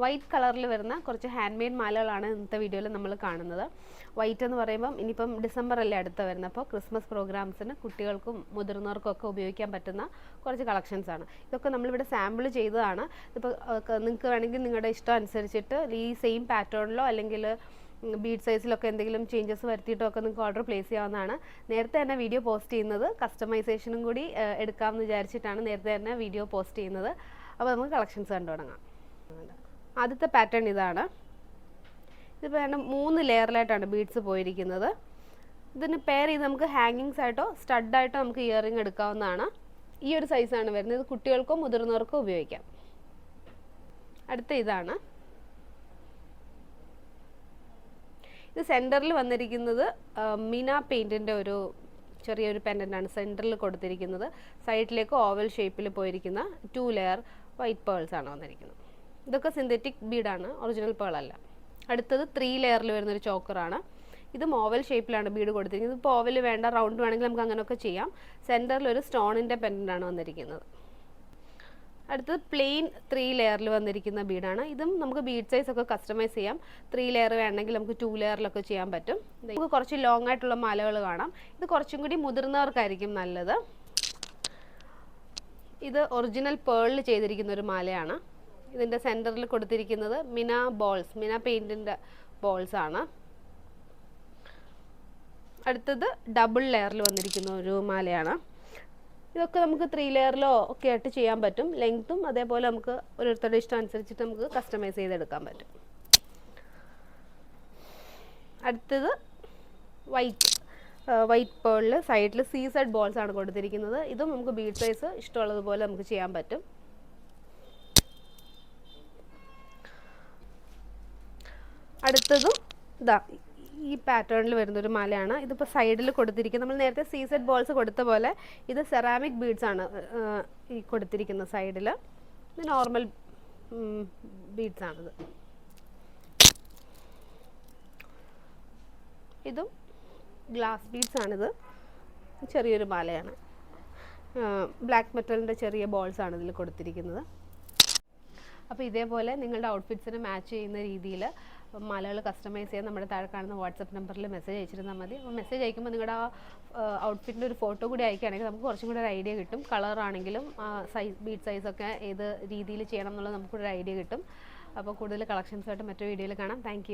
White കളറിൽ വരുന്ന കുറച്ച് ഹാൻഡ് മെയ്ഡ് മാലകളാണ് ഇന്നത്തെ വീഡിയോയിൽ നമ്മൾ കാണുന്നത്. വൈറ്റ് എന്ന് പറയുമ്പം ഇനിയിപ്പം ഡിസംബർ അല്ലേ അടുത്ത് വരുന്നത്, അപ്പോൾ ക്രിസ്മസ് പ്രോഗ്രാംസിന് കുട്ടികൾക്കും മുതിർന്നവർക്കും ഒക്കെ ഉപയോഗിക്കാൻ പറ്റുന്ന കുറച്ച് കളക്ഷൻസാണ്. ഇതൊക്കെ നമ്മളിവിടെ സാമ്പിൾ ചെയ്തതാണ്. ഇപ്പോൾ നിങ്ങൾക്ക് വേണമെങ്കിൽ നിങ്ങളുടെ ഇഷ്ടം അനുസരിച്ചിട്ട് ഈ സെയിം പാറ്റേണിലോ അല്ലെങ്കിൽ ബീഡ് സൈസിലൊക്കെ എന്തെങ്കിലും ചേഞ്ചസ് വരുത്തിയിട്ടോ ഒക്കെ നിങ്ങൾക്ക് ഓർഡർ പ്ലേസ് ചെയ്യാവുന്നതാണ്. നേരത്തെ തന്നെ വീഡിയോ പോസ്റ്റ് ചെയ്യുന്നത് കസ്റ്റമൈസേഷനും കൂടി എടുക്കാമെന്ന് വിചാരിച്ചിട്ടാണ് നേരത്തെ തന്നെ വീഡിയോ പോസ്റ്റ് ചെയ്യുന്നത്. അപ്പോൾ നമുക്ക് കളക്ഷൻസ് കണ്ടു തുടങ്ങാം. ആദ്യത്തെ പാറ്റേൺ ഇതാണ്. ഇതിപ്പോൾ 3 ലെയറിലായിട്ടാണ് ബീഡ്സ് പോയിരിക്കുന്നത്. ഇതിന് പെയർ ചെയ്ത് നമുക്ക് ഹാങ്ങിങ്സ് ആയിട്ടോ സ്റ്റഡായിട്ടോ നമുക്ക് ഇയറിംഗ് എടുക്കാവുന്നതാണ്. ഈ ഒരു സൈസാണ് വരുന്നത്. ഇത് കുട്ടികൾക്കോ മുതിർന്നവർക്കോ ഉപയോഗിക്കാം. അടുത്ത ഇതാണ്. ഇത് സെൻറ്ററിൽ വന്നിരിക്കുന്നത് മിന പെയിൻറ്റിൻ്റെ ഒരു ചെറിയൊരു പെൻഡൻ്റാണ് സെൻറ്ററിൽ കൊടുത്തിരിക്കുന്നത്. സൈഡിലേക്ക് ഓവൽ ഷേപ്പിൽ പോയിരിക്കുന്ന 2 ലെയർ വൈറ്റ് പേൾസ് ആണ് വന്നിരിക്കുന്നത്. ഇതൊക്കെ സിന്തറ്റിക് ബീഡാണ്, ഒറിജിനൽ പേൾ അല്ല. അടുത്തത് 3 ലെയറിൽ വരുന്നൊരു ചോക്കറാണ്. ഇതും ഓവൽ ഷേപ്പിലാണ് ബീഡ് കൊടുത്തിരിക്കുന്നത്. ഇപ്പോൾ ഓവൽ വേണ്ട, റൗണ്ട് വേണമെങ്കിൽ നമുക്ക് അങ്ങനെയൊക്കെ ചെയ്യാം. സെൻറ്ററിൽ ഒരു സ്റ്റോണിൻ്റെ പെൻഡൻ്റാണ് വന്നിരിക്കുന്നത്. അടുത്തത് പ്ലെയിൻ 3 ലെയറിൽ വന്നിരിക്കുന്ന ബീഡാണ്. ഇതും നമുക്ക് ബീഡ് സൈസ് ഒക്കെ കസ്റ്റമൈസ് ചെയ്യാം. 3 ലെയർ വേണമെങ്കിൽ നമുക്ക് 2 ലെയറിലൊക്കെ ചെയ്യാൻ പറ്റും. നമുക്ക് കുറച്ച് ലോങ് ആയിട്ടുള്ള മാലകൾ കാണാം. ഇത് കുറച്ചും കൂടി മുതിർന്നവർക്കായിരിക്കും നല്ലത്. ഇത് ഒറിജിനൽ പേളിൽ ചെയ്തിരിക്കുന്ന ഒരു മാലയാണ്. ഇതിൻ്റെ സെൻറ്ററിൽ കൊടുത്തിരിക്കുന്നത് മിന പെയിൻറ്റിൻ്റെ ബോൾസ് ആണ്. അടുത്തത് ഡബിൾ ലെയറിൽ വന്നിരിക്കുന്ന ഒരു മാലയാണ്. ഇതൊക്കെ നമുക്ക് 3 ലെയറിലോ ഒക്കെ ആയിട്ട് ചെയ്യാൻ പറ്റും. ലെങ്ത്തും അതേപോലെ നമുക്ക് ഓരോരുത്തരുടെ ഇഷ്ടം അനുസരിച്ചിട്ട് നമുക്ക് കസ്റ്റമൈസ് ചെയ്തെടുക്കാൻ പറ്റും. അടുത്തത് വൈറ്റ് പേളിൽ സൈഡിൽ സീസഡ് ബോൾസ് ആണ് കൊടുത്തിരിക്കുന്നത്. ഇതും നമുക്ക് ബീഡ് സൈസ് ഇഷ്ടമുള്ളതുപോലെ നമുക്ക് ചെയ്യാൻ പറ്റും. അടുത്തതും ഇതാ ഈ പാറ്റേണിൽ വരുന്നൊരു മാലയാണ്. ഇതിപ്പോൾ സൈഡിൽ കൊടുത്തിരിക്കുന്നത് നമ്മൾ നേരത്തെ സീസഡ് ബോൾസ് കൊടുത്ത പോലെ ഇത് സെറാമിക് ബീഡ്സ് ആണ് ഈ കൊടുത്തിരിക്കുന്നത് സൈഡിൽ. ഇത് നോർമൽ ബീഡ്സ് ആണിത്. ഇതും ഗ്ലാസ് ബീഡ്സ് ആണിത്. ചെറിയൊരു മാലയാണ്. ബ്ലാക്ക് മെറ്റലിൻ്റെ ചെറിയ ബോൾസ് ആണ് ഇതിൽ കൊടുത്തിരിക്കുന്നത്. അപ്പോൾ ഇതേപോലെ നിങ്ങളുടെ ഔട്ട്ഫിറ്റ്സിന് മാച്ച് ചെയ്യുന്ന രീതിയിൽ മാലകൾ കസ്റ്റമൈസ് ചെയ്യാൻ നമ്മുടെ താഴെ കാണുന്ന വാട്സപ്പ് നമ്പറിൽ മെസ്സേജ് അയച്ചിരുന്നാൽ മതി. അപ്പോൾ മെസ്സേജ് അയക്കുമ്പോൾ നിങ്ങളുടെ ആ ഔട്ട്ഫിറ്റിൻ്റെ ഒരു ഫോട്ടോ കൂടി അയക്കുകയാണെങ്കിൽ നമുക്ക് കുറച്ചും കൂടി ഒരു ഐഡിയ കിട്ടും. കളറാണെങ്കിലും ബീഡ് സൈസൊക്കെ ഏത് രീതിയിൽ ചെയ്യണം എന്നുള്ളത് നമുക്കൊരു ഐഡിയ കിട്ടും. അപ്പോൾ കൂടുതൽ കളക്ഷൻസായിട്ട് മറ്റൊരു വീഡിയോയിൽ കാണാം. താങ്ക്